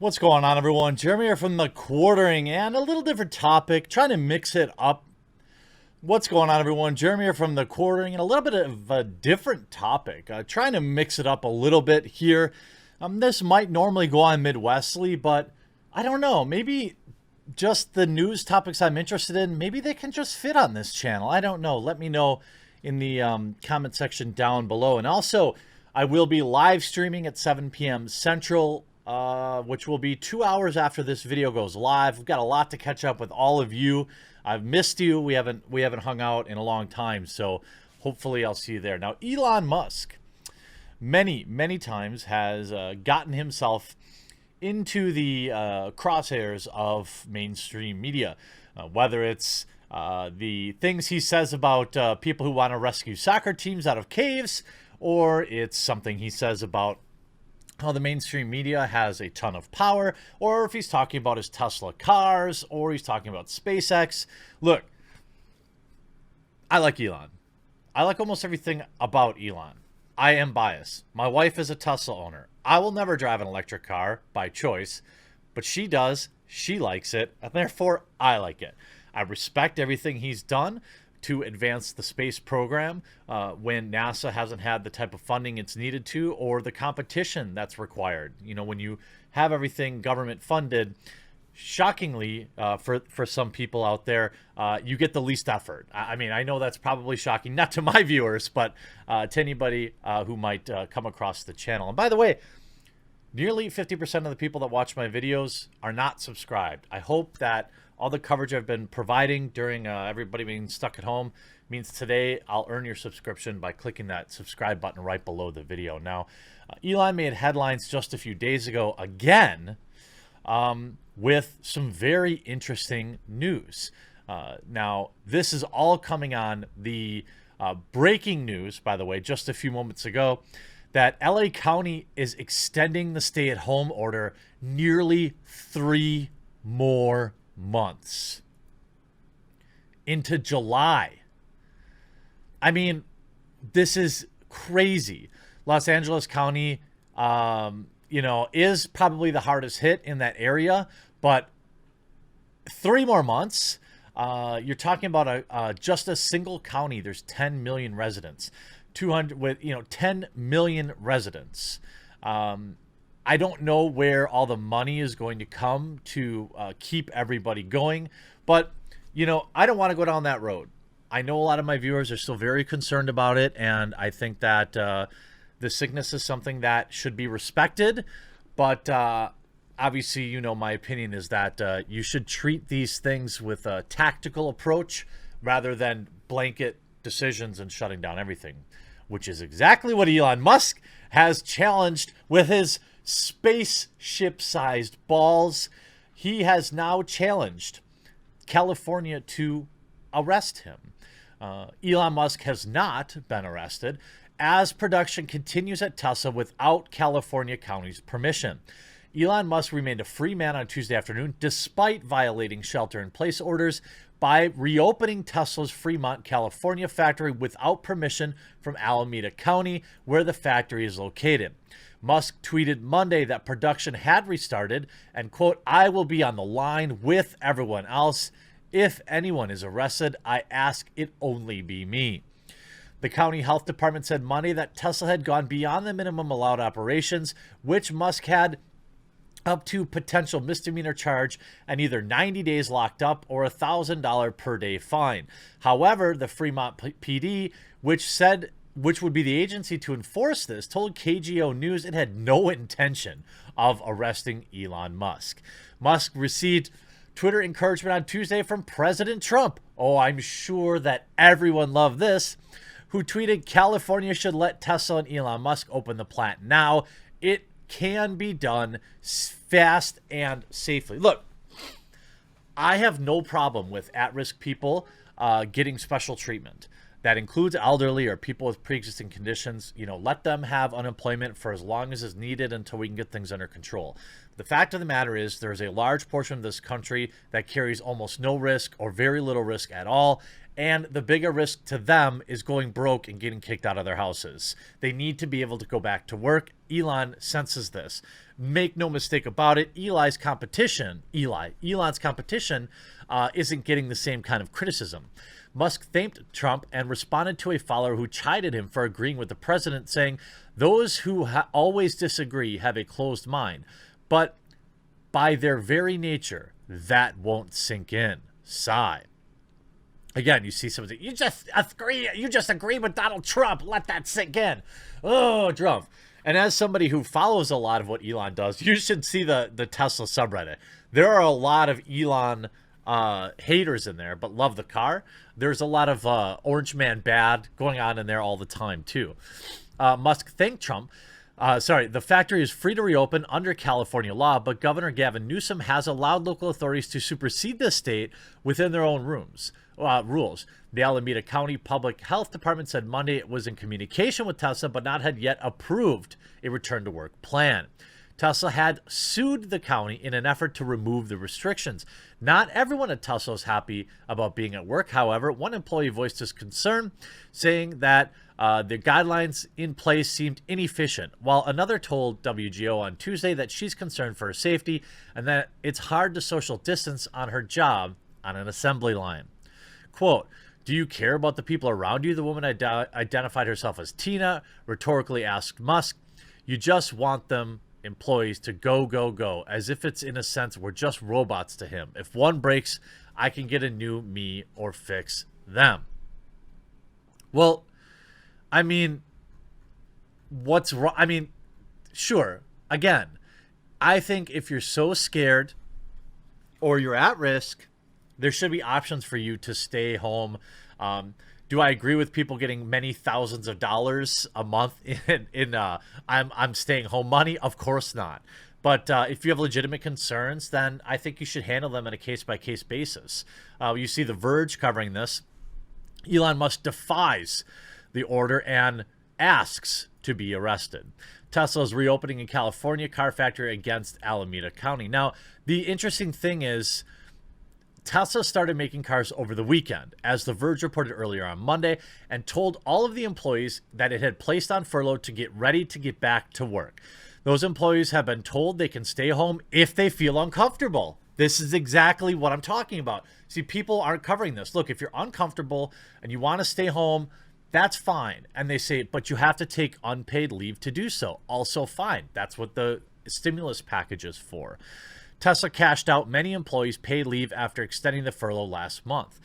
What's going on, everyone? Jeremy here from the Quartering, and a little different topic, trying to mix it up. What's going on, everyone? Jeremy here from the Quartering, and a little bit of a different topic, trying to mix it up a little bit here. This might normally go on Midwestly, but I don't know. Maybe just the news topics I'm interested in, maybe they can just fit on this channel. I don't know. Let me know in the comment section down below. And also, I will be live streaming at 7 p.m. Central, which will be 2 hours after this video goes live. We've got a lot to catch up with all of you. I've missed you. We haven't hung out in a long time, so hopefully I'll see you there. Now, Elon Musk many times has gotten himself into the crosshairs of mainstream media, whether it's the things he says about people who want to rescue soccer teams out of caves, or it's something he says about how the mainstream media has a ton of power, or if he's talking about his Tesla cars, or he's talking about SpaceX. Look, I like Elon. I like almost everything about Elon. I am biased. My wife is a Tesla owner. I will never drive an electric car by choice, but she does. She likes it, and therefore I like it. I respect everything he's done to advance the space program when NASA hasn't had the type of funding it's needed to, or the competition that's required. You know, when you have everything government funded, shockingly for some people out there, you get the least effort. I mean, I know that's probably shocking, not to my viewers, but to anybody who might come across the channel. And by the way, nearly 50% of the people that watch my videos are not subscribed. I hope that all the coverage I've been providing during everybody being stuck at home means today I'll earn your subscription by clicking that subscribe button right below the video. Now, Elon made headlines just a few days ago again with some very interesting news. Now, this is all coming on the breaking news, by the way, just a few moments ago, that LA County is extending the stay-at-home order nearly 3 more months into July. I mean, this is crazy. Los Angeles County, you know, is probably the hardest hit in that area, but 3 more months. You're talking about just a single county. There's 10 million residents, 10 million residents. I don't know where all the money is going to come to keep everybody going, but, you know, I don't want to go down that road. I know a lot of my viewers are still very concerned about it, and I think that the sickness is something that should be respected, but obviously, you know, my opinion is that you should treat these things with a tactical approach rather than blanket decisions and shutting down everything, which is exactly what Elon Musk has challenged with his spaceship-sized balls. He has now challenged California to arrest him. Elon Musk has not been arrested as production continues at Tesla without California County's permission. Elon Musk remained a free man on Tuesday afternoon despite violating shelter-in-place orders by reopening Tesla's Fremont, California factory without permission from Alameda County, where the factory is located. Musk tweeted Monday that production had restarted and, quote, "I will be on the line with everyone else. If anyone is arrested, I ask it only be me." The county health department said Monday that Tesla had gone beyond the minimum allowed operations, which Musk had up to potential misdemeanor charge and either 90 days locked up or a $1,000 per day fine. However, the Fremont PD, which would be the agency to enforce this, told KGO News it had no intention of arresting Elon Musk. Musk received Twitter encouragement on Tuesday from President Trump. Oh, I'm sure that everyone loved this. Who tweeted, "California should let Tesla and Elon Musk open the plant now. It can be done fast and safely." Look, I have no problem with at-risk people getting special treatment. That includes elderly or people with pre-existing conditions. You know, let them have unemployment for as long as is needed until we can get things under control. The fact of the matter is there is a large portion of this country that carries almost no risk or very little risk at all. And the bigger risk to them is going broke and getting kicked out of their houses. They need to be able to go back to work Elon senses this. Make no mistake about it, Elon's competition isn't getting the same kind of criticism. Musk thanked Trump and responded to a follower who chided him for agreeing with the president, saying, "Those who always disagree have a closed mind, but by their very nature, that won't sink in." Sigh. Again, you see someone say, you just agree with Donald Trump. Let that sink in. Oh, Trump. And as somebody who follows a lot of what Elon does, you should see the Tesla subreddit. There are a lot of Elon haters in there, but love the car. There's a lot of Orange Man bad going on in there all the time, too. Musk thanked Trump. The factory is free to reopen under California law, but Governor Gavin Newsom has allowed local authorities to supersede the state within their own rules. The Alameda County Public Health Department said Monday it was in communication with Tesla, but not had yet approved a return-to-work plan. Tesla had sued the county in an effort to remove the restrictions. Not everyone at Tesla is happy about being at work. However, one employee voiced his concern, saying that the guidelines in place seemed inefficient, while another told WGO on Tuesday that she's concerned for her safety and that it's hard to social distance on her job on an assembly line. Quote, "Do you care about the people around you?" The woman identified herself as Tina, rhetorically asked Musk. "You just want them employees to go, go, go, as if it's, in a sense, we're just robots to him. If one breaks, I can get a new me or fix them." Well, I mean, what's wrong? I mean, sure. Again, I think if you're so scared or you're at risk, there should be options for you to stay home. Do I agree with people getting many thousands of dollars a month in I'm staying home money? Of course not. But if you have legitimate concerns, then I think you should handle them on a case-by-case basis. You see The Verge covering this. Elon Musk defies the order and asks to be arrested. Tesla is reopening in California car factory against Alameda County. Now, the interesting thing is, Tesla started making cars over the weekend, as The Verge reported earlier on Monday, and told all of the employees that it had placed on furlough to get ready to get back to work. Those employees have been told they can stay home if they feel uncomfortable. This is exactly what I'm talking about. See, people aren't covering this. Look, if you're uncomfortable and you want to stay home, that's fine. And they say, but you have to take unpaid leave to do so. Also fine. That's what the stimulus package is for. Tesla cashed out many employees' paid leave after extending the furlough last month.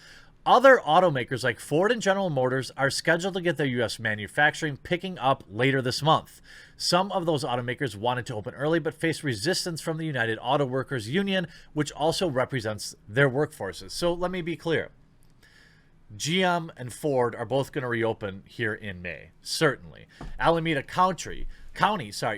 Other automakers like Ford and General Motors are scheduled to get their U.S. manufacturing picking up later this month. Some of those automakers wanted to open early but faced resistance from the United Auto Workers Union, which also represents their workforces. So let me be clear. GM and Ford are both going to reopen here in May, certainly. Alameda County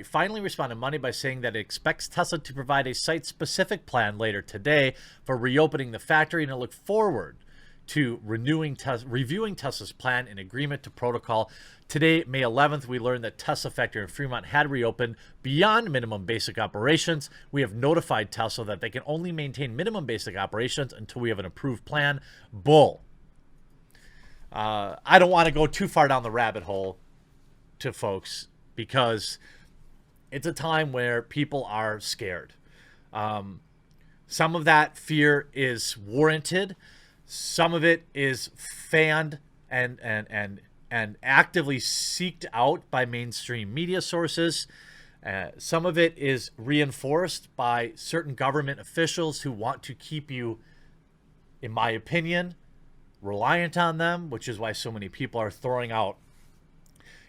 finally responded Monday by saying that it expects Tesla to provide a site-specific plan later today for reopening the factory, and it looked forward to reviewing Tesla's plan in agreement to protocol. Today, May 11th, we learned that Tesla factory in Fremont had reopened beyond minimum basic operations. We have notified Tesla that they can only maintain minimum basic operations until we have an approved plan. Bull. I don't want to go too far down the rabbit hole to folks, because it's a time where people are scared. Some of that fear is warranted. Some of it is fanned and actively seeked out by mainstream media sources. Some of it is reinforced by certain government officials who want to keep you, in my opinion, reliant on them, which is why so many people are throwing out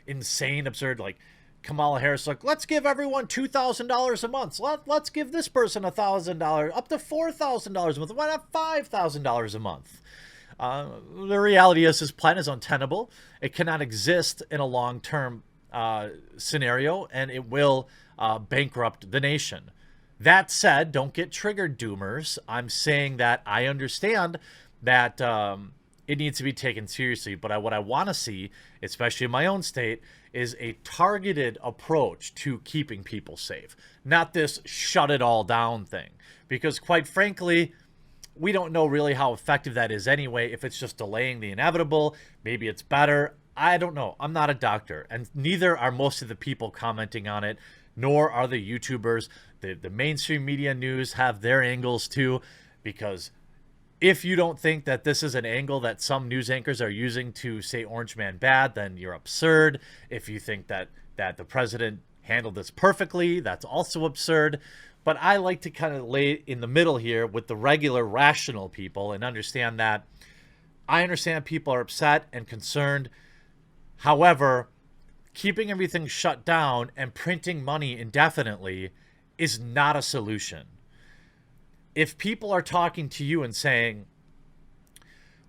insane, absurd, like Kamala Harris, like, let's give everyone $2,000 a month. Let's give this person $1,000, up to $4,000 a month. Why not $5,000 a month? The reality is, this plan is untenable. It cannot exist in a long-term scenario, and it will bankrupt the nation. That said, don't get triggered, doomers. I'm saying that I understand that it needs to be taken seriously. But what I want to see, especially in my own state, is a targeted approach to keeping people safe. Not this shut it all down thing. Because quite frankly, we don't know really how effective that is anyway. If it's just delaying the inevitable, maybe it's better. I don't know. I'm not a doctor, and neither are most of the people commenting on it, nor are the YouTubers. The mainstream media news have their angles too, because if you don't think that this is an angle that some news anchors are using to say Orange Man bad, then you're absurd. If you think that the president handled this perfectly, that's also absurd. But I like to kind of lay in the middle here with the regular rational people and understand that I understand people are upset and concerned. However, keeping everything shut down and printing money indefinitely is not a solution. If people are talking to you and saying,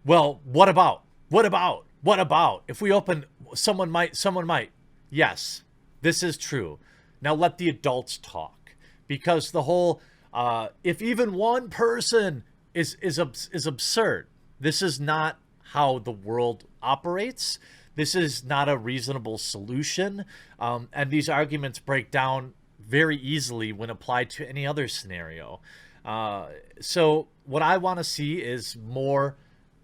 well, what about? What about? What about? If we open, someone might. Yes, this is true. Now let the adults talk. Because the whole, if even one person is absurd. This is not how the world operates. This is not a reasonable solution. And these arguments break down very easily when applied to any other scenario. So what I want to see is more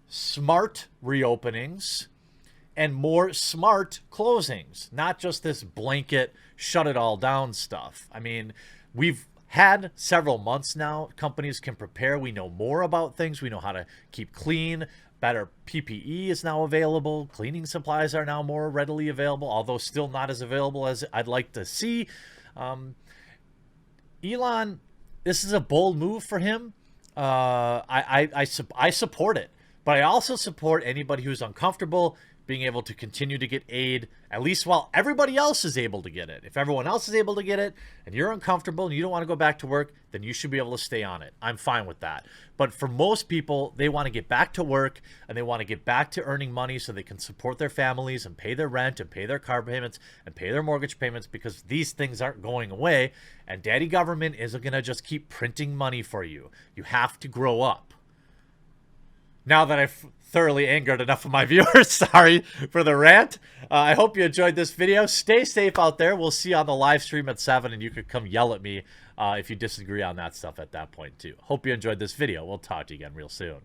smart reopenings and more smart closings, not just this blanket shut it all down stuff. I mean, we've had several months now. Companies can prepare. We know more about things. We know how to keep clean. Better PPE is now available. Cleaning supplies are now more readily available, although still not as available as I'd like to see. Elon, this is a bold move for him. I support it, but I also support anybody who's uncomfortable being able to continue to get aid, at least while everybody else is able to get it. If everyone else is able to get it and you're uncomfortable and you don't want to go back to work, then you should be able to stay on it. I'm fine with that. But for most people, they want to get back to work and they want to get back to earning money so they can support their families and pay their rent and pay their car payments and pay their mortgage payments, because these things aren't going away and daddy government isn't going to just keep printing money for you. You have to grow up. Now that I've thoroughly angered enough of my viewers, sorry for the rant. I hope you enjoyed this video. Stay safe out there. We'll see you on the live stream at 7, and you could come yell at me if you disagree on that stuff at that point too. Hope you enjoyed this video. We'll talk to you again real soon.